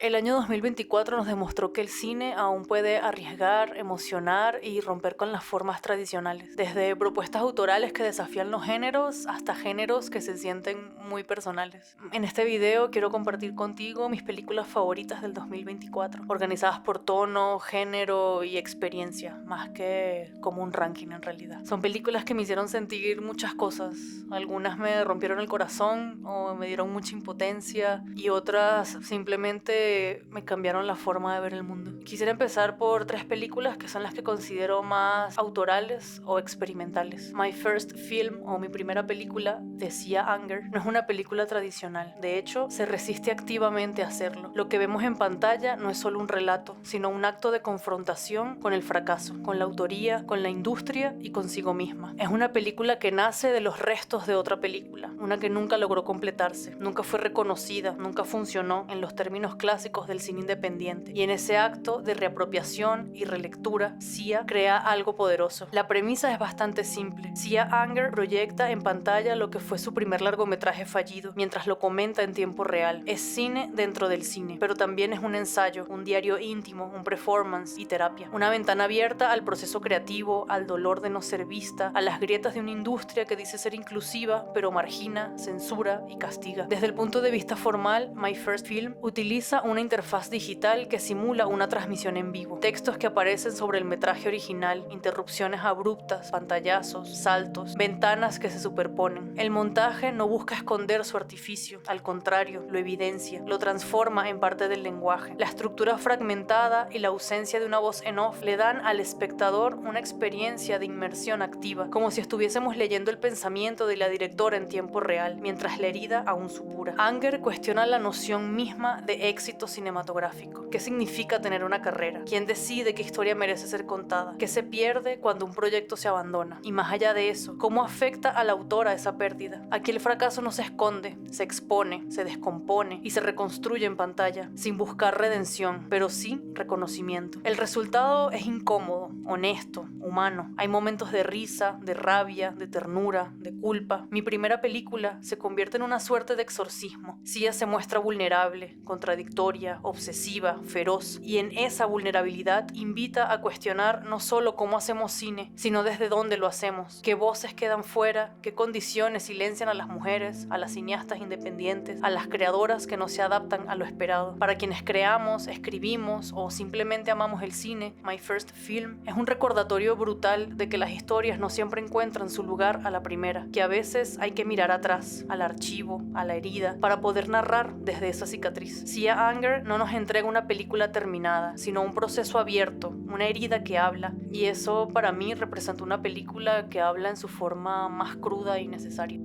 El año 2024 nos demostró que el cine aún puede arriesgar, emocionar y romper con las formas tradicionales, desde propuestas autorales que desafían los géneros hasta géneros que se sienten muy personales. En este video quiero compartir contigo mis películas favoritas del 2024, organizadas por tono, género y experiencia, más que como un ranking en realidad. Son películas que me hicieron sentir muchas cosas, algunas me rompieron el corazón o me dieron mucha impotencia y otras simplemente me cambiaron la forma de ver el mundo. Quisiera empezar por 3 películas que son las que considero más autorales o experimentales. My First Film, o mi primera película, decía Anger, no es una película tradicional. De hecho, se resiste activamente a hacerlo. Lo que vemos en pantalla no es solo un relato, sino un acto de confrontación con el fracaso, con la autoría, con la industria y consigo misma. Es una película que nace de los restos de otra película, una que nunca logró completarse, nunca fue reconocida, nunca funcionó en los términos clásicos del cine independiente, y en ese acto de reapropiación y relectura, Sia crea algo poderoso. La premisa es bastante simple. Sia Anger proyecta en pantalla lo que fue su primer largometraje fallido, mientras lo comenta en tiempo real. Es cine dentro del cine, pero también es un ensayo, un diario íntimo, un performance y terapia. Una ventana abierta al proceso creativo, al dolor de no ser vista, a las grietas de una industria que dice ser inclusiva, pero margina, censura y castiga. Desde el punto de vista formal, My First Film utiliza una interfaz digital que simula una transmisión en vivo. Textos que aparecen sobre el metraje original, interrupciones abruptas, pantallazos, saltos, ventanas que se superponen. El montaje no busca esconder su artificio, al contrario, lo evidencia, lo transforma en parte del lenguaje. La estructura fragmentada y la ausencia de una voz en off le dan al espectador una experiencia de inmersión activa, como si estuviésemos leyendo el pensamiento de la directora en tiempo real, mientras la herida aún supura. Anger cuestiona la noción misma de éxito cinematográfico. ¿Qué significa tener una carrera? ¿Quién decide qué historia merece ser contada? ¿Qué se pierde cuando un proyecto se abandona? Y más allá de eso, ¿cómo afecta a la autora esa pérdida? Aquí el fracaso no se esconde, se expone, se descompone y se reconstruye en pantalla, sin buscar redención, pero sí reconocimiento. El resultado es incómodo, honesto, humano. Hay momentos de risa, de rabia, de ternura, de culpa. Mi primera película se convierte en una suerte de exorcismo. Sia se muestra vulnerable, contradictoria, obsesiva, feroz, y en esa vulnerabilidad invita a cuestionar no solo cómo hacemos cine, sino desde dónde lo hacemos, qué voces quedan fuera, qué condiciones silencian a las mujeres, a las cineastas independientes, a las creadoras que no se adaptan a lo esperado. Para quienes creamos, escribimos o simplemente amamos el cine, My First Film es un recordatorio brutal de que las historias no siempre encuentran su lugar a la primera, que a veces hay que mirar atrás, al archivo, a la herida, para poder narrar desde esa cicatriz. Sia Anger no nos entrega una película terminada, sino un proceso abierto, una herida que habla, y eso para mí representa una película que habla en su forma más cruda y necesaria.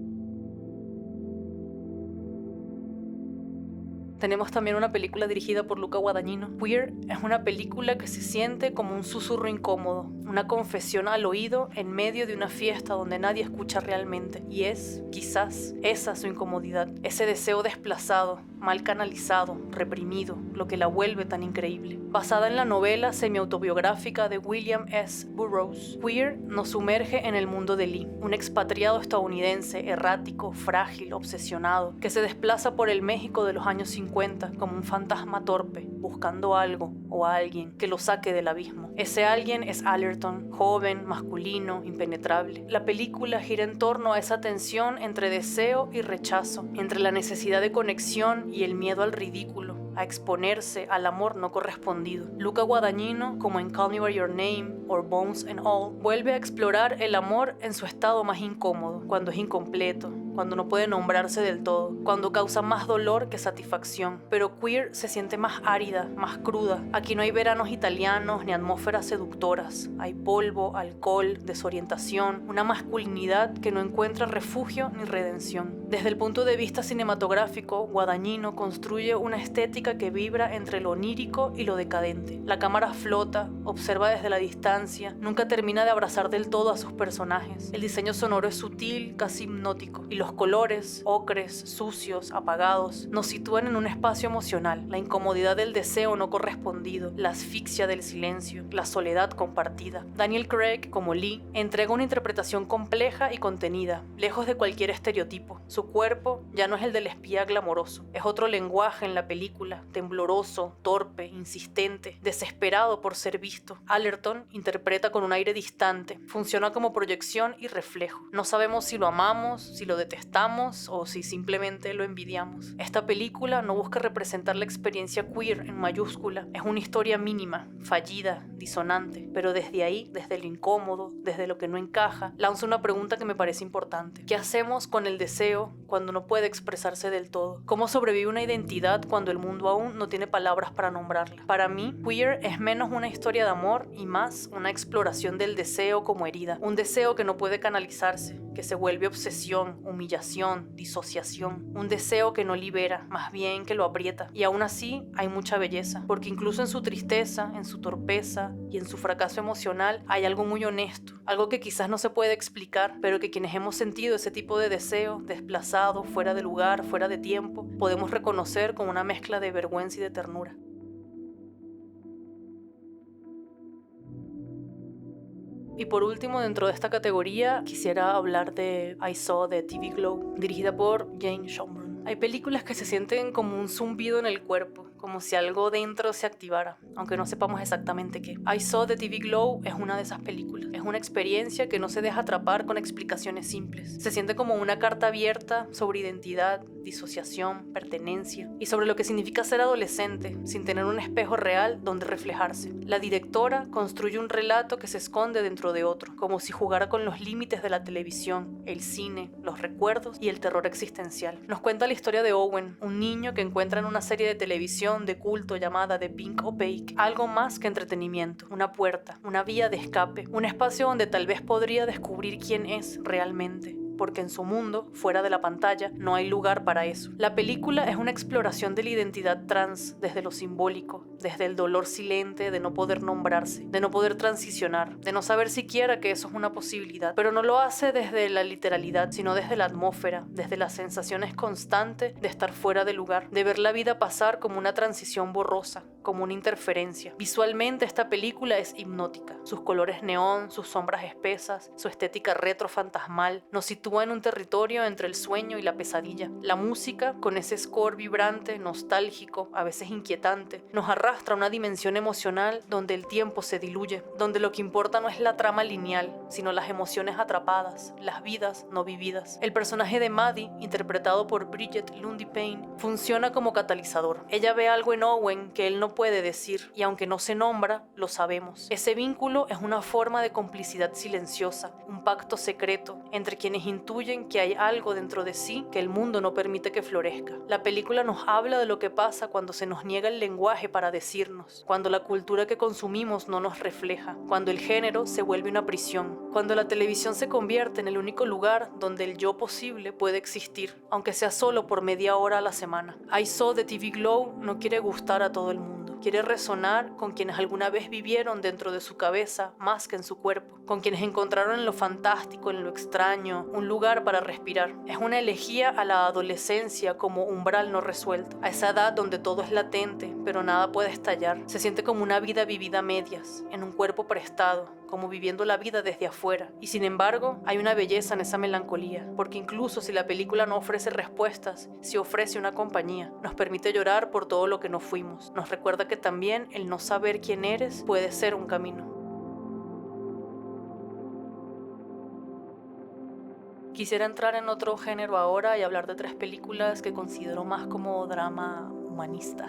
Tenemos también una película dirigida por Luca Guadagnino. Queer es una película que se siente como un susurro incómodo, una confesión al oído en medio de una fiesta donde nadie escucha realmente. Y es, quizás, esa su incomodidad, ese deseo desplazado, mal canalizado, reprimido, lo que la vuelve tan increíble. Basada en la novela semi-autobiográfica de William S. Burroughs, Queer nos sumerge en el mundo de Lee, un expatriado estadounidense errático, frágil, obsesionado, que se desplaza por el México de los años 50 como un fantasma torpe, buscando algo o a alguien que lo saque del abismo. Ese alguien es Allerton, joven, masculino, impenetrable. La película gira en torno a esa tensión entre deseo y rechazo, entre la necesidad de conexión y el miedo al ridículo, a exponerse al amor no correspondido. Luca Guadagnino, como en Call Me By Your Name o Bones and All, vuelve a explorar el amor en su estado más incómodo, cuando es incompleto, cuando no puede nombrarse del todo, cuando causa más dolor que satisfacción. Pero Queer se siente más árida, más cruda. Aquí no hay veranos italianos ni atmósferas seductoras. Hay polvo, alcohol, desorientación, una masculinidad que no encuentra refugio ni redención. Desde el punto de vista cinematográfico, Guadagnino construye una estética que vibra entre lo onírico y lo decadente. La cámara flota, observa desde la distancia, nunca termina de abrazar del todo a sus personajes. El diseño sonoro es sutil, casi hipnótico, y los Los colores, ocres, sucios, apagados, nos sitúan en un espacio emocional, la incomodidad del deseo no correspondido, la asfixia del silencio, la soledad compartida. Daniel Craig, como Lee, entrega una interpretación compleja y contenida, lejos de cualquier estereotipo. Su cuerpo ya no es el del espía glamoroso, es otro lenguaje en la película, tembloroso, torpe, insistente, desesperado por ser visto. Allerton interpreta con un aire distante, funciona como proyección y reflejo. No sabemos si lo amamos, si lo detestamos o si simplemente lo envidiamos. Esta película no busca representar la experiencia queer en mayúscula, es una historia mínima, fallida, disonante, pero desde ahí, desde lo incómodo, desde lo que no encaja, lanza una pregunta que me parece importante. ¿Qué hacemos con el deseo cuando no puede expresarse del todo? ¿Cómo sobrevive una identidad cuando el mundo aún no tiene palabras para nombrarla? Para mí, Queer es menos una historia de amor y más una exploración del deseo como herida, un deseo que no puede canalizarse, que se vuelve obsesión, humillación, disociación, un deseo que no libera, más bien que lo aprieta. Y aún así hay mucha belleza, porque incluso en su tristeza, en su torpeza y en su fracaso emocional hay algo muy honesto, algo que quizás no se puede explicar, pero que quienes hemos sentido ese tipo de deseo, desplazado, fuera de lugar, fuera de tiempo, podemos reconocer con una mezcla de vergüenza y de ternura. Y por último, dentro de esta categoría, quisiera hablar de I Saw de TV Glow, dirigida por Jane Schomburn. Hay películas que se sienten como un zumbido en el cuerpo, como si algo dentro se activara, aunque no sepamos exactamente qué. I Saw de TV Glow es una de esas películas. Es una experiencia que no se deja atrapar con explicaciones simples. Se siente como una carta abierta sobre identidad, disociación, pertenencia y sobre lo que significa ser adolescente, sin tener un espejo real donde reflejarse. La directora construye un relato que se esconde dentro de otro, como si jugara con los límites de la televisión, el cine, los recuerdos y el terror existencial. Nos cuenta la historia de Owen, un niño que encuentra en una serie de televisión de culto llamada The Pink Opaque algo más que entretenimiento, una puerta, una vía de escape, un espacio donde tal vez podría descubrir quién es realmente, porque en su mundo, fuera de la pantalla, no hay lugar para eso. La película es una exploración de la identidad trans desde lo simbólico, desde el dolor silente de no poder nombrarse, de no poder transicionar, de no saber siquiera que eso es una posibilidad, pero no lo hace desde la literalidad, sino desde la atmósfera, desde las sensaciones constantes de estar fuera de lugar, de ver la vida pasar como una transición borrosa, como una interferencia. Visualmente esta película es hipnótica, sus colores neón, sus sombras espesas, su estética retro fantasmal, nos sitúa en un territorio entre el sueño y la pesadilla. La música, con ese score vibrante, nostálgico, a veces inquietante, nos arrastra a una dimensión emocional donde el tiempo se diluye, donde lo que importa no es la trama lineal, sino las emociones atrapadas, las vidas no vividas. El personaje de Maddie, interpretado por Bridget Lundy Payne, funciona como catalizador. Ella ve algo en Owen que él no puede decir, y aunque no se nombra, lo sabemos. Ese vínculo es una forma de complicidad silenciosa, un pacto secreto entre quienes intuyen que hay algo dentro de sí que el mundo no permite que florezca. La película nos habla de lo que pasa cuando se nos niega el lenguaje para decirnos, cuando la cultura que consumimos no nos refleja, cuando el género se vuelve una prisión, cuando la televisión se convierte en el único lugar donde el yo posible puede existir, aunque sea solo por media hora a la semana. I Saw de TV Glow no quiere gustar a todo el mundo. Quiere resonar con quienes alguna vez vivieron dentro de su cabeza más que en su cuerpo, con quienes encontraron en lo fantástico, en lo extraño, un lugar para respirar. Es una elegía a la adolescencia como umbral no resuelto, a esa edad donde todo es latente, pero nada puede estallar. Se siente como una vida vivida a medias, en un cuerpo prestado, como viviendo la vida desde afuera. Y sin embargo, hay una belleza en esa melancolía, porque incluso si la película no ofrece respuestas, sí ofrece una compañía. Nos permite llorar por todo lo que no fuimos. Nos recuerda que también el no saber quién eres puede ser un camino. Quisiera entrar en otro género ahora y hablar de 3 películas que considero más como drama humanista.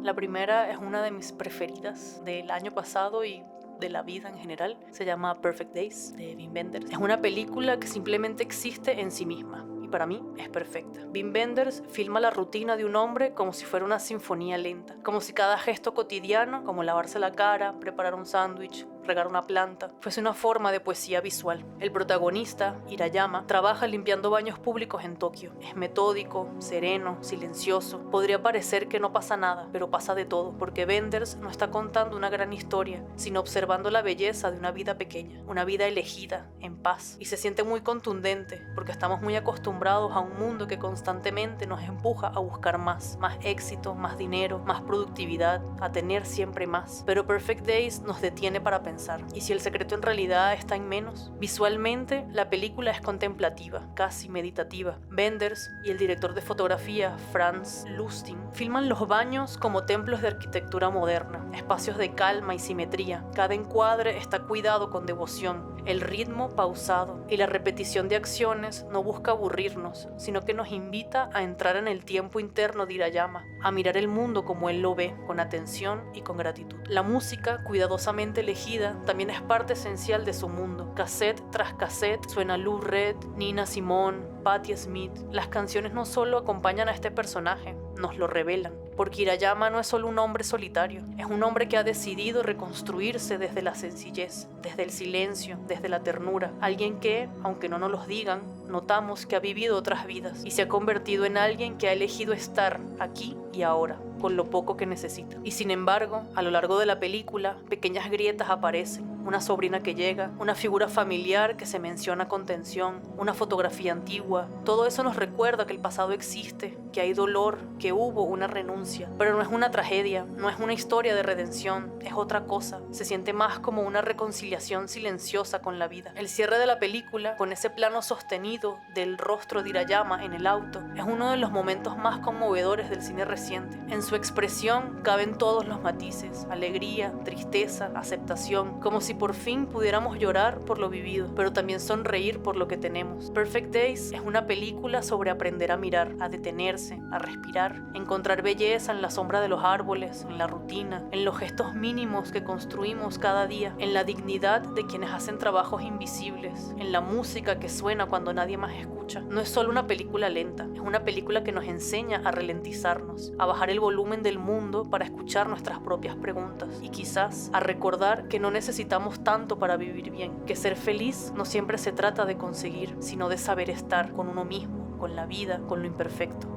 La primera es una de mis preferidas del año pasado y de la vida en general. Se llama Perfect Days, de Wim Wenders. Es una película que simplemente existe en sí misma. Para mí es perfecta. Wim Wenders filma la rutina de un hombre como si fuera una sinfonía lenta, como si cada gesto cotidiano, como lavarse la cara, preparar un sándwich, regar una planta, fuese una forma de poesía visual. El protagonista, Hirayama, trabaja limpiando baños públicos en Tokio. Es metódico, sereno, silencioso. Podría parecer que no pasa nada, pero pasa de todo, porque Wenders no está contando una gran historia, sino observando la belleza de una vida pequeña, una vida elegida, en paz. Y se siente muy contundente, porque estamos muy acostumbrados a un mundo que constantemente nos empuja a buscar más éxito, más dinero, más productividad, a tener siempre más. Pero Perfect Days nos detiene para pensar. ¿Y si el secreto en realidad está en menos? Visualmente, la película es contemplativa, casi meditativa. Wenders y el director de fotografía, Franz Lustig, filman los baños como templos de arquitectura moderna, espacios de calma y simetría. Cada encuadre está cuidado con devoción, el ritmo pausado, y la repetición de acciones no busca aburrirnos, sino que nos invita a entrar en el tiempo interno de Hirayama, a mirar el mundo como él lo ve, con atención y con gratitud. La música, cuidadosamente elegida, también es parte esencial de su mundo. Cassette tras cassette suena Lou Reed, Nina Simone, Patti Smith. Las canciones no solo acompañan a este personaje, nos lo revelan, porque Hirayama no es solo un hombre solitario, es un hombre que ha decidido reconstruirse desde la sencillez, desde el silencio, desde la ternura. Alguien que, aunque no nos lo digan, notamos que ha vivido otras vidas y se ha convertido en alguien que ha elegido estar aquí y ahora, con lo poco que necesita. Y sin embargo, a lo largo de la película, pequeñas grietas aparecen. Una sobrina que llega, una figura familiar que se menciona con tensión, una fotografía antigua. Todo eso nos recuerda que el pasado existe, que hay dolor, que hubo una renuncia. Pero no es una tragedia, no es una historia de redención, es otra cosa. Se siente más como una reconciliación silenciosa con la vida. El cierre de la película, con ese plano sostenido del rostro de Hirayama en el auto, es uno de los momentos más conmovedores del cine reciente. En su expresión caben todos los matices: alegría, tristeza, aceptación, como si por fin pudiéramos llorar por lo vivido, pero también sonreír por lo que tenemos. Perfect Days es una película sobre aprender a mirar, a detenerse, a respirar, encontrar belleza en la sombra de los árboles, en la rutina, en los gestos mínimos que construimos cada día, en la dignidad de quienes hacen trabajos invisibles, en la música que suena cuando nadie más escucha. No es solo una película lenta, es una película que nos enseña a ralentizarnos, a bajar el volumen del mundo para escuchar nuestras propias preguntas y quizás a recordar que no necesitamos tanto para vivir bien, que ser feliz no siempre se trata de conseguir, sino de saber estar con uno mismo, con la vida, con lo imperfecto.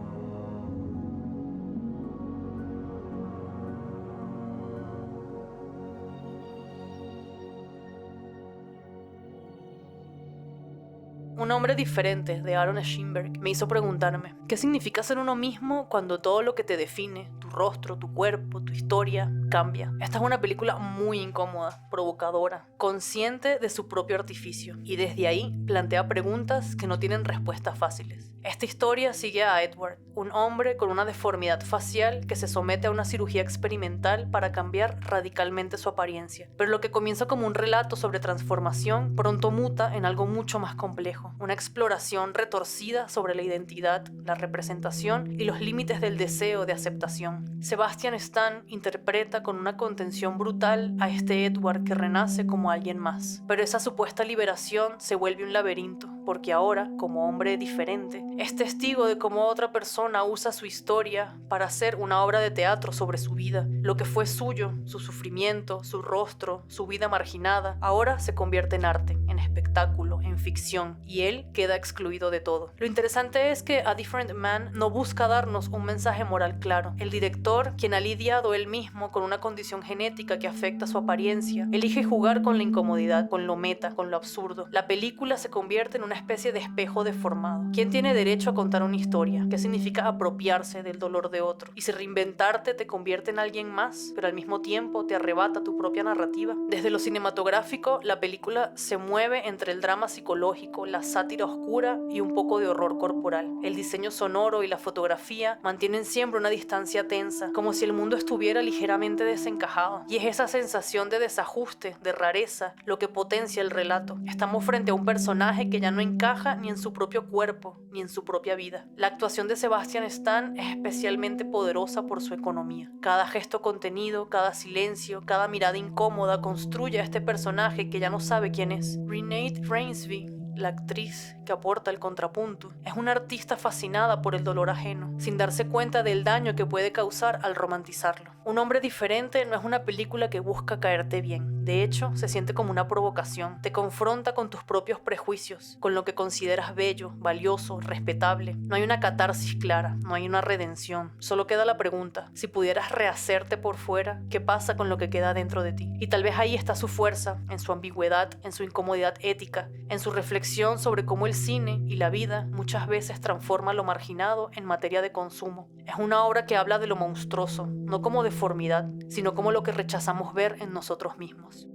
Un hombre diferente, de Aaron Schimberg, me hizo preguntarme, ¿qué significa ser uno mismo cuando todo lo que te define, tu rostro, tu cuerpo, tu historia, cambia? Esta es una película muy incómoda, provocadora, consciente de su propio artificio, y desde ahí plantea preguntas que no tienen respuestas fáciles. Esta historia sigue a Edward, un hombre con una deformidad facial que se somete a una cirugía experimental para cambiar radicalmente su apariencia. Pero lo que comienza como un relato sobre transformación pronto muta en algo mucho más complejo, una exploración retorcida sobre la identidad, la representación y los límites del deseo de aceptación. Sebastian Stan interpreta con una contención brutal a este Edward que renace como alguien más. Pero esa supuesta liberación se vuelve un laberinto, porque ahora, como hombre diferente, es testigo de cómo otra persona usa su historia para hacer una obra de teatro sobre su vida. Lo que fue suyo, su sufrimiento, su rostro, su vida marginada, ahora se convierte en arte, en espectáculo, en ficción, y él queda excluido de todo. Lo interesante es que A Different Man no busca darnos un mensaje moral claro. El director, quien ha lidiado él mismo con una condición genética que afecta su apariencia, elige jugar con la incomodidad, con lo meta, con lo absurdo. La película se convierte en una especie de espejo deformado. ¿Quién tiene derecho a contar una historia? ¿Qué significa apropiarse del dolor de otro? ¿Y si reinventarte te convierte en alguien más, pero al mismo tiempo te arrebata tu propia narrativa? Desde lo cinematográfico, la película se mueve entre el drama psicológico, la sátira oscura y un poco de horror corporal. El diseño sonoro y la fotografía mantienen siempre una distancia tensa, como si el mundo estuviera ligeramente desencajado. Y es esa sensación de desajuste, de rareza, lo que potencia el relato. Estamos frente a un personaje que ya no encaja ni en su propio cuerpo, ni en su propia vida. La actuación de Sebastian Stan es especialmente poderosa por su economía. Cada gesto contenido, cada silencio, cada mirada incómoda construye a este personaje que ya no sabe quién es. Renate Reinsve, la actriz que aporta el contrapunto, es una artista fascinada por el dolor ajeno, sin darse cuenta del daño que puede causar al romantizarlo. Un hombre diferente no es una película que busca caerte bien. De hecho, se siente como una provocación. Te confronta con tus propios prejuicios, con lo que consideras bello, valioso, respetable. No hay una catarsis clara, no hay una redención. Solo queda la pregunta: si pudieras rehacerte por fuera, ¿qué pasa con lo que queda dentro de ti? Y tal vez ahí está su fuerza, en su ambigüedad, en su incomodidad ética, en su reflexión sobre cómo el cine y la vida muchas veces transforma lo marginado en materia de consumo. Es una obra que habla de lo monstruoso, no como deformidad, sino como lo que rechazamos ver en nosotros mismos.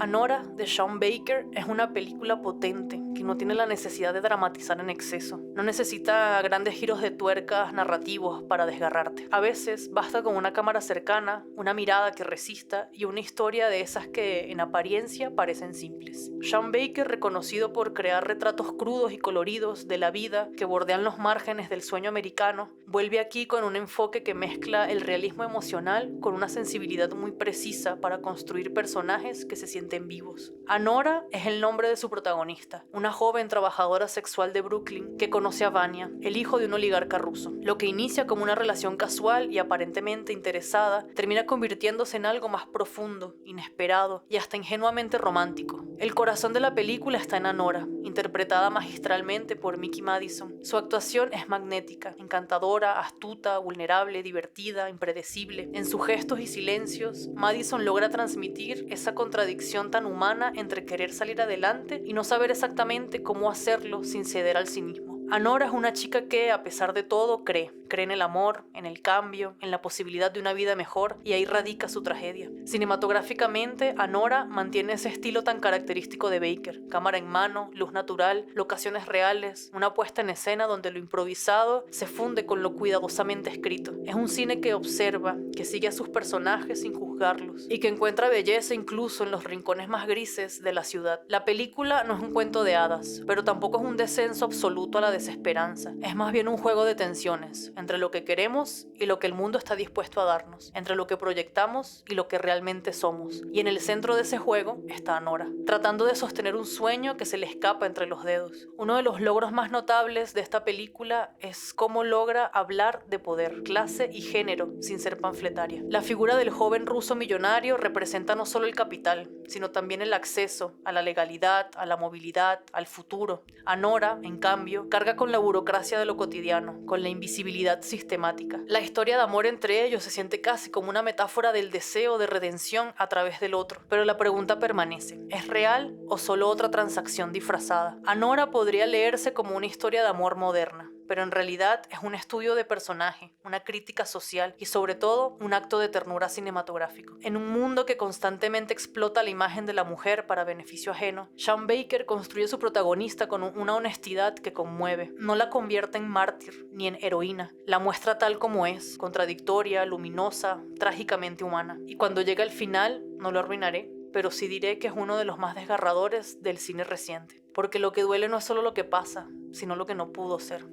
Anora, de Sean Baker, es una película potente que no tiene la necesidad de dramatizar en exceso. No necesita grandes giros de tuercas narrativos para desgarrarte. A veces basta con una cámara cercana, una mirada que resista y una historia de esas que en apariencia parecen simples. Sean Baker, reconocido por crear retratos crudos y coloridos de la vida que bordean los márgenes del sueño americano, vuelve aquí con un enfoque que mezcla el realismo emocional con una sensibilidad muy precisa para construir personajes que se sienten vivos. Anora es el nombre de su protagonista, una joven trabajadora sexual de Brooklyn que conoce a Vanya, el hijo de un oligarca ruso. Lo que inicia como una relación casual y aparentemente interesada termina convirtiéndose en algo más profundo, inesperado y hasta ingenuamente romántico. El corazón de la película está en Anora, interpretada magistralmente por Mickey Madison. Su actuación es magnética, encantadora, astuta, vulnerable, divertida, impredecible. En sus gestos y silencios, Madison logra transmitir esa contradicción tan humana entre querer salir adelante y no saber exactamente cómo hacerlo sin ceder al cinismo. Anora es una chica que, a pesar de todo, cree en el amor, en el cambio, en la posibilidad de una vida mejor, y ahí radica su tragedia. Cinematográficamente, Anora mantiene ese estilo tan característico de Baker: cámara en mano, luz natural, locaciones reales, una puesta en escena donde lo improvisado se funde con lo cuidadosamente escrito. Es un cine que observa, que sigue a sus personajes sin juzgarlos, y que encuentra belleza incluso en los rincones más grises de la ciudad. La película no es un cuento de hadas, pero tampoco es un descenso absoluto a la desesperanza. Es más bien un juego de tensiones entre lo que queremos y lo que el mundo está dispuesto a darnos, entre lo que proyectamos y lo que realmente somos. Y en el centro de ese juego está Anora, tratando de sostener un sueño que se le escapa entre los dedos. Uno de los logros más notables de esta película es cómo logra hablar de poder, clase y género sin ser panfletaria. La figura del joven ruso millonario representa no solo el capital, sino también el acceso a la legalidad, a la movilidad, al futuro. Anora, en cambio, carga con la burocracia de lo cotidiano, con la invisibilidad sistemática. La historia de amor entre ellos se siente casi como una metáfora del deseo de redención a través del otro, pero la pregunta permanece: ¿es real o solo otra transacción disfrazada? Anora podría leerse como una historia de amor moderna, pero en realidad es un estudio de personaje, una crítica social y sobre todo un acto de ternura cinematográfico. En un mundo que constantemente explota la imagen de la mujer para beneficio ajeno, Sean Baker construye su protagonista con una honestidad que conmueve. No la convierte en mártir ni en heroína, la muestra tal como es, contradictoria, luminosa, trágicamente humana. Y cuando llega el final, no lo arruinaré, pero sí diré que es uno de los más desgarradores del cine reciente, porque lo que duele no es solo lo que pasa, sino lo que no pudo ser.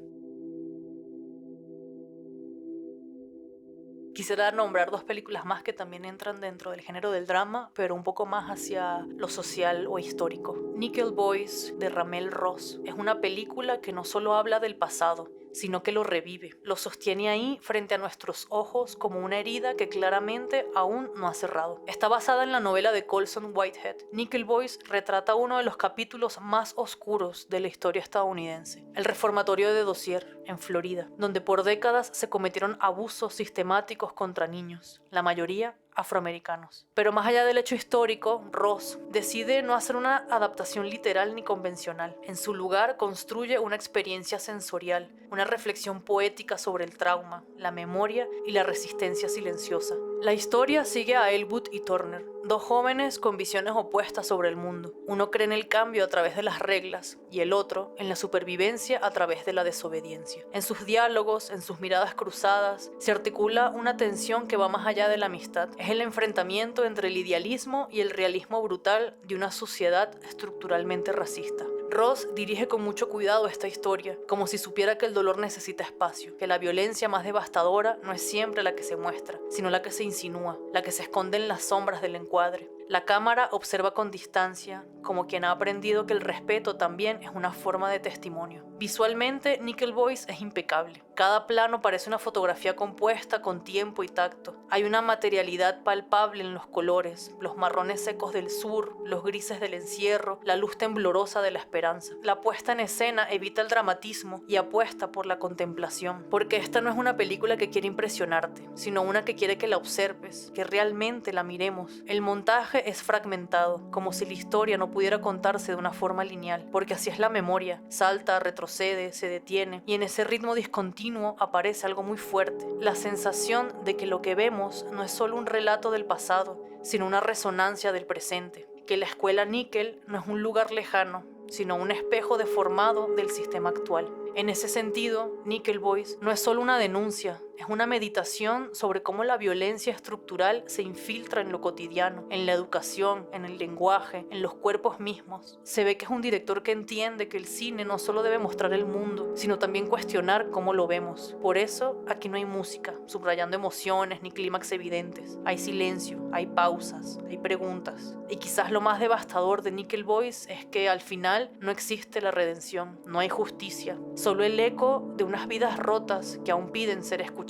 Quisiera nombrar dos películas más que también entran dentro del género del drama, pero un poco más hacia lo social o histórico. Nickel Boys, de Ramel Ross, es una película que no solo habla del pasado, sino que lo revive, lo sostiene ahí frente a nuestros ojos como una herida que claramente aún no ha cerrado. Está basada en la novela de Colson Whitehead. Nickel Boys retrata uno de los capítulos más oscuros de la historia estadounidense: el reformatorio de Dozier, en Florida, donde por décadas se cometieron abusos sistemáticos contra niños, la mayoría afroamericanos. Pero más allá del hecho histórico, Ross decide no hacer una adaptación literal ni convencional. En su lugar, construye una experiencia sensorial, una reflexión poética sobre el trauma, la memoria y la resistencia silenciosa. La historia sigue a Elwood y Turner, dos jóvenes con visiones opuestas sobre el mundo. Uno cree en el cambio a través de las reglas y el otro en la supervivencia a través de la desobediencia. En sus diálogos, en sus miradas cruzadas, se articula una tensión que va más allá de la amistad. Es el enfrentamiento entre el idealismo y el realismo brutal de una sociedad estructuralmente racista. Ross dirige con mucho cuidado esta historia, como si supiera que el dolor necesita espacio, que la violencia más devastadora no es siempre la que se muestra, sino la que se insinúa, la que se esconde en las sombras del encuadre. La cámara observa con distancia, como quien ha aprendido que el respeto también es una forma de testimonio. Visualmente, Nickel Boys es impecable. Cada plano parece una fotografía compuesta con tiempo y tacto. Hay una materialidad palpable en los colores, los marrones secos del sur, los grises del encierro, la luz temblorosa de la esperanza. La puesta en escena evita el dramatismo y apuesta por la contemplación, porque esta no es una película que quiere impresionarte, sino una que quiere que la observes, que realmente la miremos. El montaje es fragmentado, como si la historia no pudiera contarse de una forma lineal, porque así es la memoria, salta, retrocede, se detiene, y en ese ritmo discontinuo aparece algo muy fuerte, la sensación de que lo que vemos no es solo un relato del pasado, sino una resonancia del presente, que la escuela Níquel no es un lugar lejano, sino un espejo deformado del sistema actual. En ese sentido, Nickel Boys no es solo una denuncia, es una meditación sobre cómo la violencia estructural se infiltra en lo cotidiano, en la educación, en el lenguaje, en los cuerpos mismos. Se ve que es un director que entiende que el cine no solo debe mostrar el mundo, sino también cuestionar cómo lo vemos. Por eso, aquí no hay música, subrayando emociones ni clímax evidentes. Hay silencio, hay pausas, hay preguntas. Y quizás lo más devastador de Nickel Boys es que al final no existe la redención, no hay justicia, solo el eco de unas vidas rotas que aún piden ser escuchadas.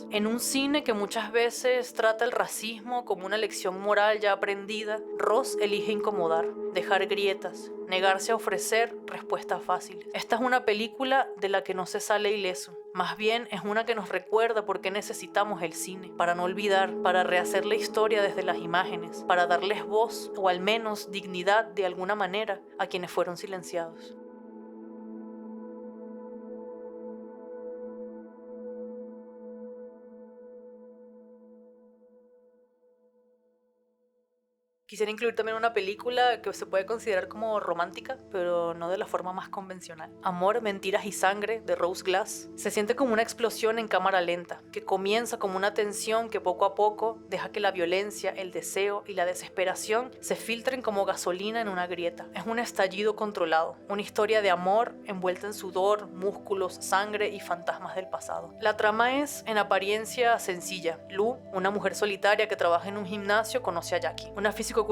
En un cine que muchas veces trata el racismo como una lección moral ya aprendida, Ross elige incomodar, dejar grietas, negarse a ofrecer respuestas fáciles. Esta es una película de la que no se sale ileso. Más bien es una que nos recuerda por qué necesitamos el cine, para no olvidar, para rehacer la historia desde las imágenes, para darles voz o al menos dignidad de alguna manera a quienes fueron silenciados. Quisiera incluir también una película que se puede considerar como romántica, pero no de la forma más convencional. Amor, Mentiras y Sangre, de Rose Glass. Se siente como una explosión en cámara lenta, que comienza como una tensión que poco a poco deja que la violencia, el deseo y la desesperación se filtren como gasolina en una grieta. Es un estallido controlado, una historia de amor envuelta en sudor, músculos, sangre y fantasmas del pasado. La trama es, en apariencia, sencilla. Lou, una mujer solitaria que trabaja en un gimnasio, conoce a Jackie, una físico-culturista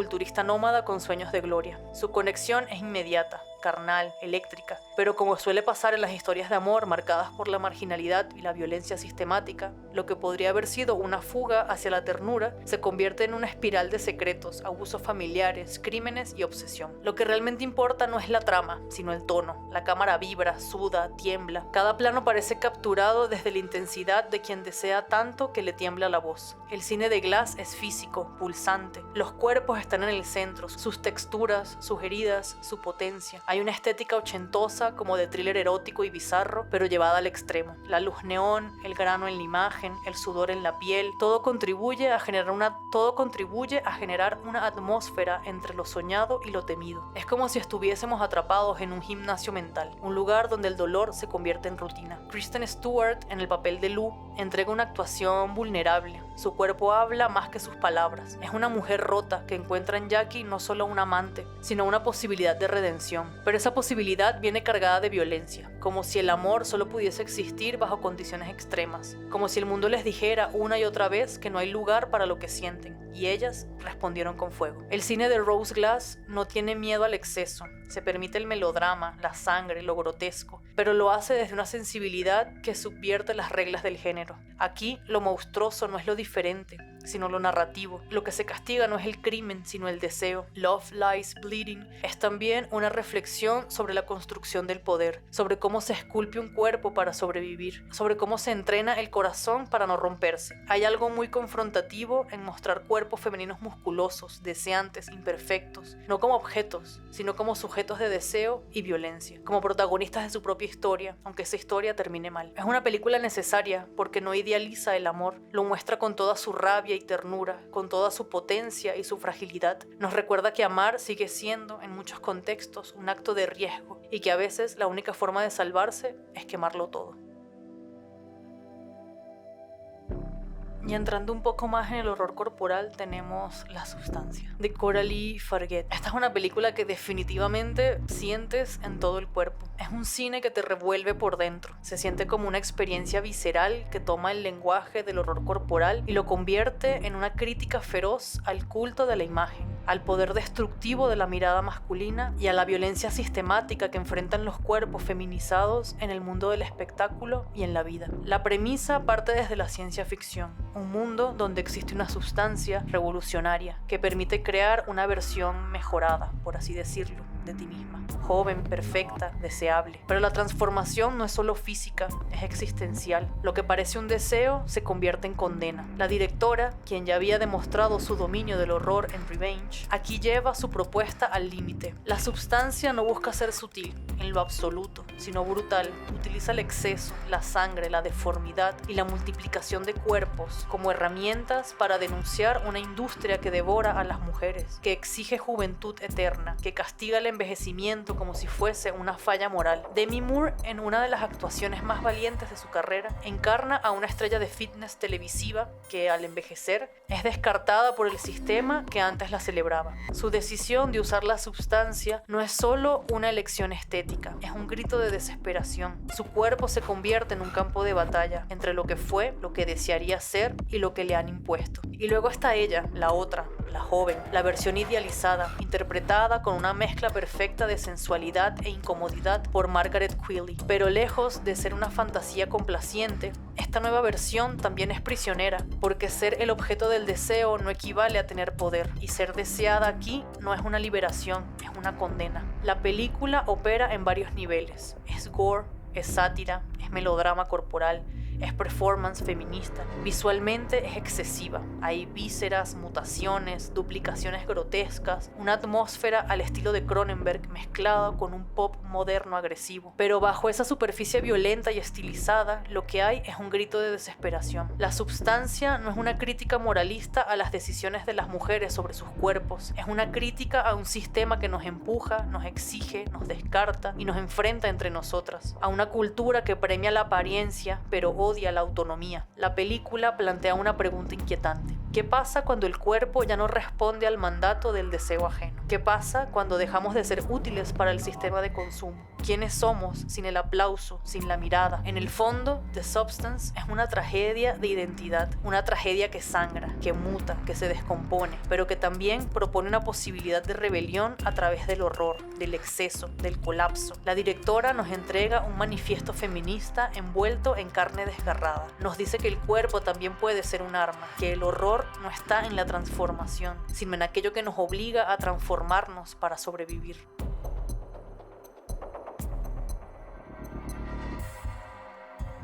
nómada con sueños de gloria. Su conexión es inmediata, carnal, eléctrica, pero como suele pasar en las historias de amor marcadas por la marginalidad y la violencia sistemática, lo que podría haber sido una fuga hacia la ternura se convierte en una espiral de secretos, abusos familiares, crímenes y obsesión. Lo que realmente importa no es la trama, sino el tono. La cámara vibra, suda, tiembla. Cada plano parece capturado desde la intensidad de quien desea tanto que le tiembla la voz. El cine de Glass es físico, pulsante. Los cuerpos están en el centro, sus texturas, sus heridas, su potencia. Hay una estética ochentosa como de thriller erótico y bizarro, pero llevada al extremo. La luz neón, el grano en la imagen, el sudor en la piel, todo contribuye a generar una atmósfera entre lo soñado y lo temido. Es como si estuviésemos atrapados en un gimnasio mental, un lugar donde el dolor se convierte en rutina. Kristen Stewart, en el papel de Lou, entrega una actuación vulnerable. Su cuerpo habla más que sus palabras. Es una mujer rota que encuentra en Jackie no solo un amante, sino una posibilidad de redención. Pero esa posibilidad viene cargada de violencia, como si el amor solo pudiese existir bajo condiciones extremas, como si el mundo les dijera una y otra vez que no hay lugar para lo que sienten, y ellas respondieron con fuego. El cine de Rose Glass no tiene miedo al exceso, se permite el melodrama, la sangre, lo grotesco, pero lo hace desde una sensibilidad que subvierte las reglas del género. Aquí lo monstruoso no es lo diferente, sino lo narrativo. Lo que se castiga no es el crimen, sino el deseo. Love Lies Bleeding es también una reflexión sobre la construcción del poder, sobre cómo se esculpe un cuerpo para sobrevivir, sobre cómo se entrena el corazón para no romperse. Hay algo muy confrontativo en mostrar cuerpos femeninos musculosos, deseantes, imperfectos, no como objetos, sino como sujetos de deseo y violencia, como protagonistas de su propia historia, aunque esa historia termine mal. Es una película necesaria porque no idealiza el amor, lo muestra con toda su rabia y ternura, con toda su potencia y su fragilidad. Nos recuerda que amar sigue siendo, en muchos contextos, un acto de riesgo y que a veces la única forma de salvarse es quemarlo todo. Y entrando un poco más en el horror corporal, tenemos La Sustancia, de Coralie Farguet. Esta es una película que definitivamente sientes en todo el cuerpo. Es un cine que te revuelve por dentro. Se siente como una experiencia visceral que toma el lenguaje del horror corporal y lo convierte en una crítica feroz al culto de la imagen, al poder destructivo de la mirada masculina y a la violencia sistemática que enfrentan los cuerpos feminizados en el mundo del espectáculo y en la vida. La premisa parte desde la ciencia ficción, un mundo donde existe una sustancia revolucionaria que permite crear una versión mejorada, por así decirlo, de ti misma, joven, perfecta, deseable. Pero la transformación no es solo física, es existencial. Lo que parece un deseo se convierte en condena. La directora, quien ya había demostrado su dominio del horror en Revenge, aquí lleva su propuesta al límite. La sustancia no busca ser sutil, en lo absoluto, sino brutal. Utiliza el exceso, la sangre, la deformidad y la multiplicación de cuerpos como herramientas para denunciar una industria que devora a las mujeres, que exige juventud eterna, que castiga el envejecimiento como si fuese una falla moral. Demi Moore, en una de las actuaciones más valientes de su carrera, encarna a una estrella de fitness televisiva que, al envejecer, es descartada por el sistema que antes la celebraba. Su decisión de usar la sustancia no es solo una elección estética, es un grito de desesperación. Su cuerpo se convierte en un campo de batalla entre lo que fue, lo que desearía ser y lo que le han impuesto. Y luego está ella, la otra, la joven, la versión idealizada, interpretada con una mezcla perfecta de sensualidad e incomodidad por Margaret Qualley. Pero lejos de ser una fantasía complaciente, esta nueva versión también es prisionera, porque ser el objeto del deseo no equivale a tener poder, y ser deseada aquí no es una liberación, es una condena. La película opera en varios niveles. Es gore, es sátira, es melodrama corporal, es performance feminista. Visualmente es excesiva. Hay vísceras, mutaciones, duplicaciones grotescas, una atmósfera al estilo de Cronenberg mezclada con un pop moderno agresivo. Pero bajo esa superficie violenta y estilizada, lo que hay es un grito de desesperación. La sustancia no es una crítica moralista a las decisiones de las mujeres sobre sus cuerpos. Es una crítica a un sistema que nos empuja, nos exige, nos descarta y nos enfrenta entre nosotras. A una cultura que premia la apariencia, pero odia la autonomía. La película plantea una pregunta inquietante. ¿Qué pasa cuando el cuerpo ya no responde al mandato del deseo ajeno? ¿Qué pasa cuando dejamos de ser útiles para el sistema de consumo? ¿Quiénes somos sin el aplauso, sin la mirada? En el fondo, The Substance es una tragedia de identidad, una tragedia que sangra, que muta, que se descompone, pero que también propone una posibilidad de rebelión a través del horror, del exceso, del colapso. La directora nos entrega un manifiesto feminista envuelto en carne desgarrada. Nos dice que el cuerpo también puede ser un arma, que el horror no está en la transformación, sino en aquello que nos obliga a transformarnos para sobrevivir.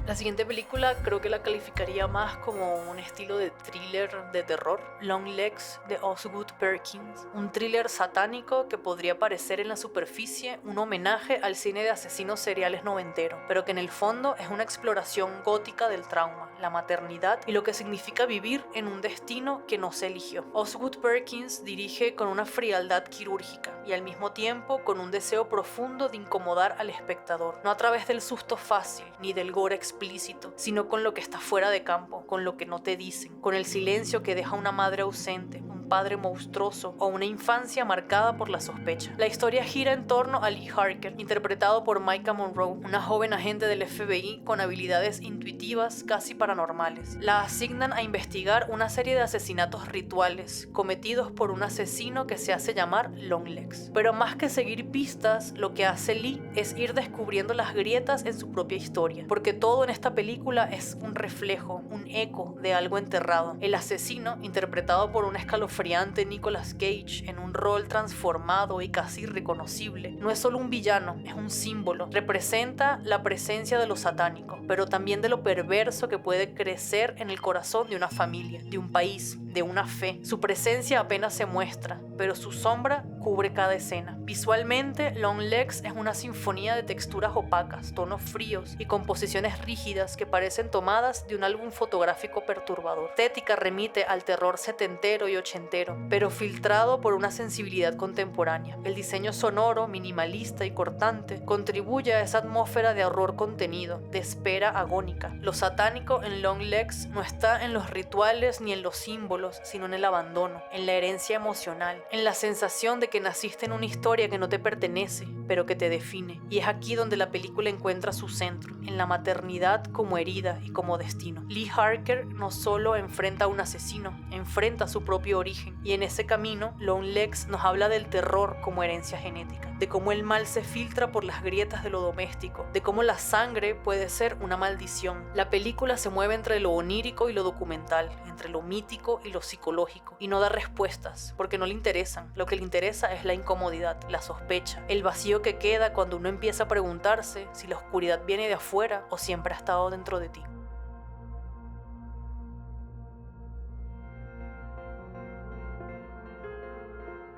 La siguiente película creo que la calificaría más como un estilo de thriller de terror. Long Legs de Osgood Perkins. Un thriller satánico que podría parecer en la superficie un homenaje al cine de asesinos seriales noventero, pero que en el fondo es una exploración gótica del trauma, la maternidad y lo que significa vivir en un destino que no se eligió. Osgood Perkins dirige con una frialdad quirúrgica y al mismo tiempo con un deseo profundo de incomodar al espectador, no a través del susto fácil ni del gore explícito, sino con lo que está fuera de campo, con lo que no te dicen, con el silencio que deja una madre ausente, un padre monstruoso o una infancia marcada por la sospecha. La historia gira en torno a Lee Harker, interpretado por Maika Monroe, una joven agente del FBI con habilidades intuitivas casi paranormales. La asignan a investigar una serie de asesinatos rituales cometidos por un asesino que se hace llamar Longlegs. Pero más que seguir pistas, lo que hace Lee es ir descubriendo las grietas en su propia historia, porque todo en esta película es un reflejo, un eco de algo enterrado. El asesino, interpretado por un escalofriante Nicolas Cage en un rol transformado y casi irreconocible, no es solo un villano, es un símbolo. Representa la presencia de lo satánico, pero también de lo perverso que puede crecer en el corazón de una familia, de un país, de una fe. Su presencia apenas se muestra, pero su sombra cubre cada escena. Visualmente, Longlegs es una sinfonía de texturas opacas, tonos fríos y composiciones rígidas que parecen tomadas de un álbum fotográfico perturbador. La estética remite al terror setentero y ochentero, pero filtrado por una sensibilidad contemporánea. El diseño sonoro, minimalista y cortante, contribuye a esa atmósfera de horror contenido, de espera agónica. Lo satánico en Longlegs no está en los rituales ni en los símbolos, sino en el abandono, en la herencia emocional, en la sensación de que naciste en una historia que no te pertenece, pero que te define. Y es aquí donde la película encuentra su centro, en la maternidad como herida y como destino. Lee Harker no solo enfrenta a un asesino, enfrenta su propio origen, y en ese camino, Longlegs nos habla del terror como herencia genética, de cómo el mal se filtra por las grietas de lo doméstico, de cómo la sangre puede ser una maldición. La película se mueve entre lo onírico y lo documental, entre lo mítico y lo psicológico, y no da respuestas, porque no le interesan. Lo que le interesa es la incomodidad, la sospecha, el vacío que queda cuando uno empieza a preguntarse si la oscuridad viene de afuera o siempre ha estado dentro de ti.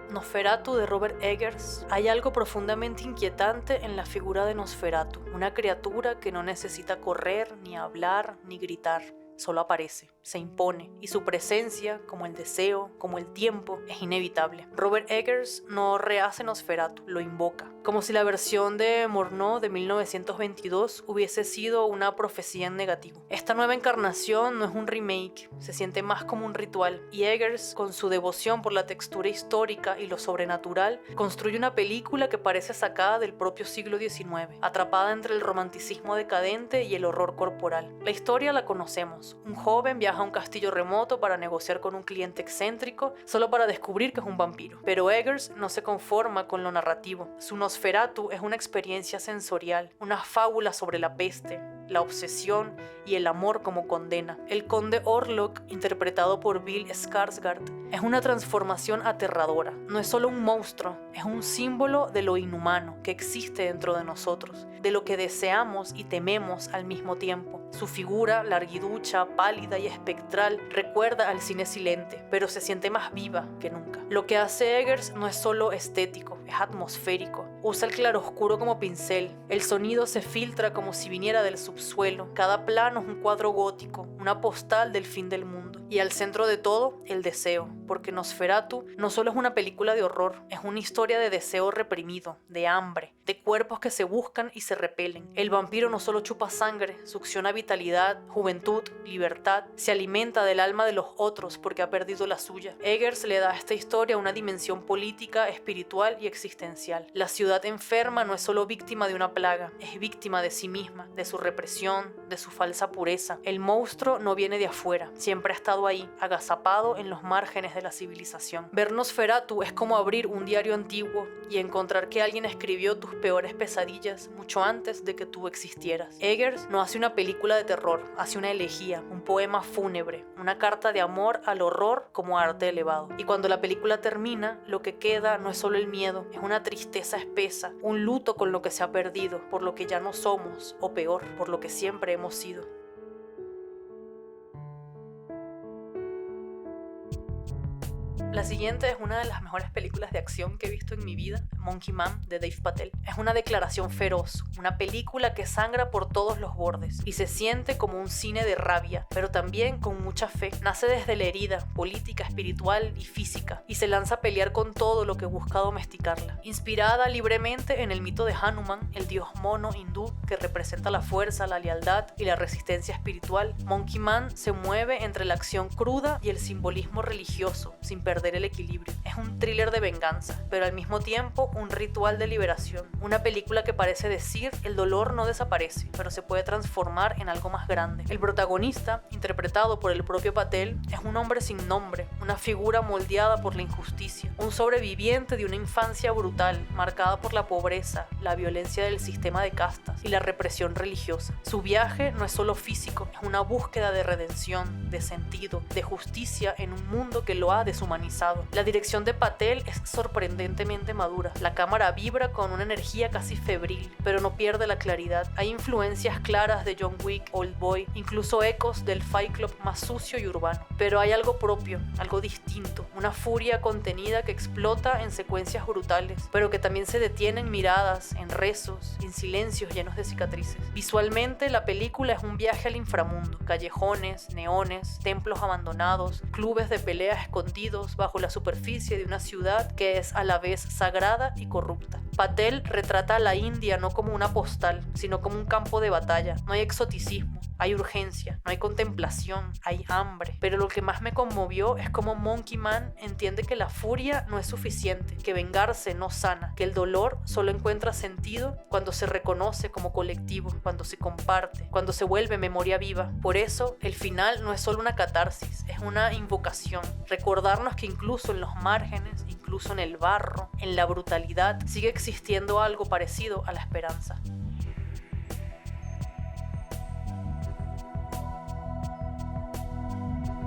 Nosferatu de Robert Eggers. Hay algo profundamente inquietante en la figura de Nosferatu, una criatura que no necesita correr, ni hablar, ni gritar. Solo aparece, se impone, y su presencia, como el deseo, como el tiempo, es inevitable. Robert Eggers no rehace Nosferatu, lo invoca, como si la versión de Murnau de 1922 hubiese sido una profecía en negativo. Esta nueva encarnación no es un remake, se siente más como un ritual, y Eggers, con su devoción por la textura histórica y lo sobrenatural, construye una película que parece sacada del propio siglo XIX, atrapada entre el romanticismo decadente y el horror corporal. La historia la conocemos. Un joven viaja a un castillo remoto para negociar con un cliente excéntrico, solo para descubrir que es un vampiro. Pero Eggers no se conforma con lo narrativo. Su Nosferatu es una experiencia sensorial, una fábula sobre la peste, la obsesión y el amor como condena. El conde Orlok, interpretado por Bill Skarsgård, es una transformación aterradora. No es solo un monstruo, es un símbolo de lo inhumano que existe dentro de nosotros, de lo que deseamos y tememos al mismo tiempo. Su figura, larguiducha, pálida y espectral, recuerda al cine silente, pero se siente más viva que nunca. Lo que hace Eggers no es solo estético, es atmosférico. Usa el claroscuro como pincel. El sonido se filtra como si viniera del subsuelo. Cada plano es un cuadro gótico, una postal del fin del mundo. Y al centro de todo, el deseo, porque Nosferatu no solo es una película de horror, es una historia de deseo reprimido, de hambre, de cuerpos que se buscan y se repelen. El vampiro no solo chupa sangre, succiona vitalidad, juventud, libertad, se alimenta del alma de los otros porque ha perdido la suya. Eggers le da a esta historia una dimensión política, espiritual y existencial. La ciudad enferma no es solo víctima de una plaga, es víctima de sí misma, de su represión, de su falsa pureza. El monstruo no viene de afuera, siempre ha estado ahí, agazapado en los márgenes de la civilización. Ver Nosferatu es como abrir un diario antiguo y encontrar que alguien escribió tus peores pesadillas mucho antes de que tú existieras. Eggers no hace una película de terror, hace una elegía, un poema fúnebre, una carta de amor al horror como arte elevado. Y cuando la película termina, lo que queda no es solo el miedo, es una tristeza espesa, un luto con lo que se ha perdido, por lo que ya no somos, o peor, por lo que siempre hemos sido. La siguiente es una de las mejores películas de acción que he visto en mi vida, Monkey Man, de Dave Patel. Es una declaración feroz, una película que sangra por todos los bordes y se siente como un cine de rabia, pero también con mucha fe. Nace desde la herida, política, espiritual y física, y se lanza a pelear con todo lo que busca domesticarla. Inspirada libremente en el mito de Hanuman, el dios mono hindú que representa la fuerza, la lealtad y la resistencia espiritual, Monkey Man se mueve entre la acción cruda y el simbolismo religioso, sin perder el equilibrio. Es un thriller de venganza, pero al mismo tiempo un ritual de liberación. Una película que parece decir: el dolor no desaparece, pero se puede transformar en algo más grande. El protagonista, interpretado por el propio Patel, es un hombre sin nombre, una figura moldeada por la injusticia, un sobreviviente de una infancia brutal, marcada por la pobreza, la violencia del sistema de castas y la represión religiosa. Su viaje no es solo físico, es una búsqueda de redención, de sentido, de justicia en un mundo que lo ha deshumanizado. La dirección de Patel es sorprendentemente madura. La La cámara vibra con una energía casi febril, pero no pierde la claridad. Hay influencias claras de John Wick, Oldboy, incluso ecos del Fight Club más sucio y urbano. Pero hay algo propio, algo distinto, una furia contenida que explota en secuencias brutales, pero que también se detiene en miradas, en rezos, en silencios llenos de cicatrices. Visualmente, la película es un viaje al inframundo, callejones, neones, templos abandonados, clubes de pelea escondidos bajo la superficie de una ciudad que es a la vez sagrada y corrupta. Patel retrata a la India no como una postal, sino como un campo de batalla. No hay exoticismo, hay urgencia, no hay contemplación, hay hambre. Pero lo que más me conmovió es cómo Monkey Man entiende que la furia no es suficiente, que vengarse no sana, que el dolor solo encuentra sentido cuando se reconoce como colectivo, cuando se comparte, cuando se vuelve memoria viva. Por eso, el final no es solo una catarsis, es una invocación. Recordarnos que incluso en los márgenes, incluso en el barro, en la brutalidad, sigue existiendo algo parecido a la esperanza.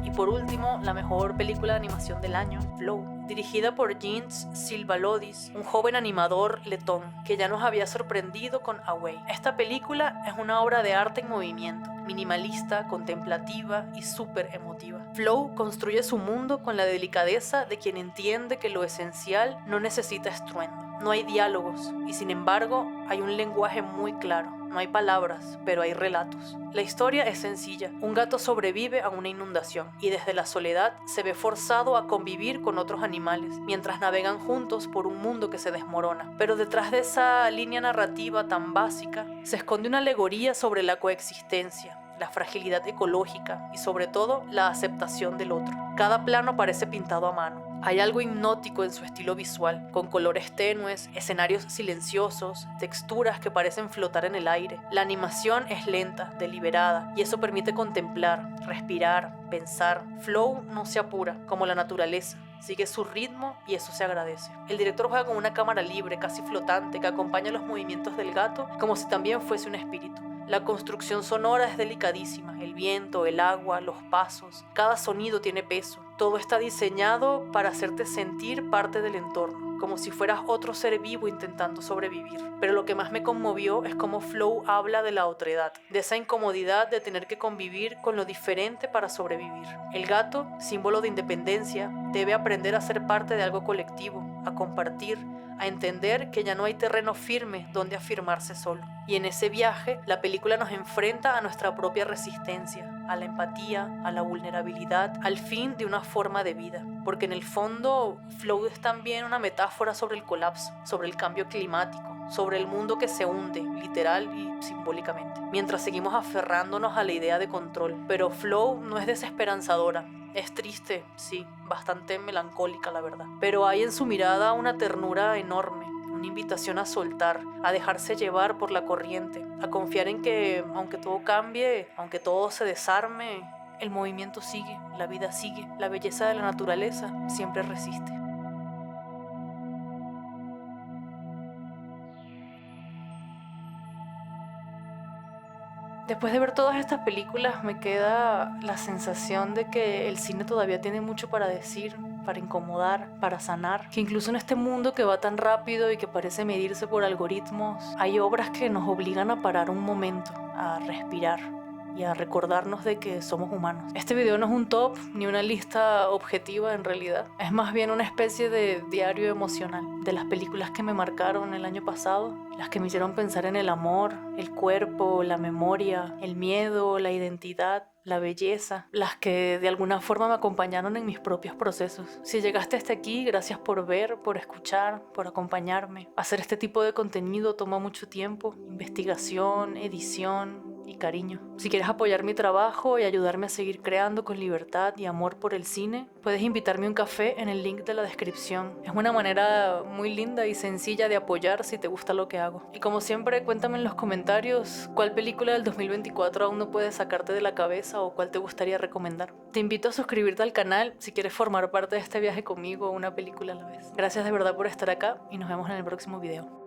Y por último, la mejor película de animación del año, Flow, dirigida por Jens Silvalodis, un joven animador letón que ya nos había sorprendido con Away. Esta película es una obra de arte en movimiento, minimalista, contemplativa y súper emotiva. Flow construye su mundo con la delicadeza de quien entiende que lo esencial no necesita estruendo. No hay diálogos y sin embargo hay un lenguaje muy claro. No hay palabras, pero hay relatos. La historia es sencilla. Un gato sobrevive a una inundación y desde la soledad se ve forzado a convivir con otros animales mientras navegan juntos por un mundo que se desmorona. Pero detrás de esa línea narrativa tan básica se esconde una alegoría sobre la coexistencia, la fragilidad ecológica y sobre todo la aceptación del otro. Cada plano parece pintado a mano. Hay algo hipnótico en su estilo visual, con colores tenues, escenarios silenciosos, texturas que parecen flotar en el aire. La animación es lenta, deliberada, y eso permite contemplar, respirar, pensar. Flow no se apura, como la naturaleza. Sigue su ritmo y eso se agradece. El director juega con una cámara libre, casi flotante, que acompaña los movimientos del gato como si también fuese un espíritu. La construcción sonora es delicadísima, el viento, el agua, los pasos, cada sonido tiene peso. Todo está diseñado para hacerte sentir parte del entorno, como si fueras otro ser vivo intentando sobrevivir. Pero lo que más me conmovió es cómo Flow habla de la otredad, de esa incomodidad de tener que convivir con lo diferente para sobrevivir. El gato, símbolo de independencia, debe aprender a ser parte de algo colectivo, a compartir, a entender que ya no hay terreno firme donde afirmarse solo. Y en ese viaje, la película nos enfrenta a nuestra propia resistencia, a la empatía, a la vulnerabilidad, al fin de una forma de vida. Porque en el fondo, Flow es también una metáfora sobre el colapso, sobre el cambio climático, sobre el mundo que se hunde, literal y simbólicamente, mientras seguimos aferrándonos a la idea de control. Pero Flow no es desesperanzadora. Es triste, sí, bastante melancólica la verdad, pero hay en su mirada una ternura enorme, una invitación a soltar, a dejarse llevar por la corriente, a confiar en que aunque todo cambie, aunque todo se desarme, el movimiento sigue, la vida sigue, la belleza de la naturaleza siempre resiste. Después de ver todas estas películas me queda la sensación de que el cine todavía tiene mucho para decir, para incomodar, para sanar. Que incluso en este mundo que va tan rápido y que parece medirse por algoritmos, hay obras que nos obligan a parar un momento, a respirar y a recordarnos de que somos humanos. Este video no es un top ni una lista objetiva en realidad. Es más bien una especie de diario emocional de las películas que me marcaron el año pasado, las que me hicieron pensar en el amor, el cuerpo, la memoria, el miedo, la identidad, la belleza, las que de alguna forma me acompañaron en mis propios procesos. Si llegaste hasta aquí, gracias por ver, por escuchar, por acompañarme. Hacer este tipo de contenido toma mucho tiempo, investigación, edición y cariño. Si quieres apoyar mi trabajo y ayudarme a seguir creando con libertad y amor por el cine, puedes invitarme a un café en el link de la descripción. Es una manera muy linda y sencilla de apoyar si te gusta lo que hago. Y como siempre, cuéntame en los comentarios cuál película del 2024 aún no puedes sacarte de la cabeza o cuál te gustaría recomendar. Te invito a suscribirte al canal si quieres formar parte de este viaje conmigo, una película a la vez. Gracias de verdad por estar acá y nos vemos en el próximo video.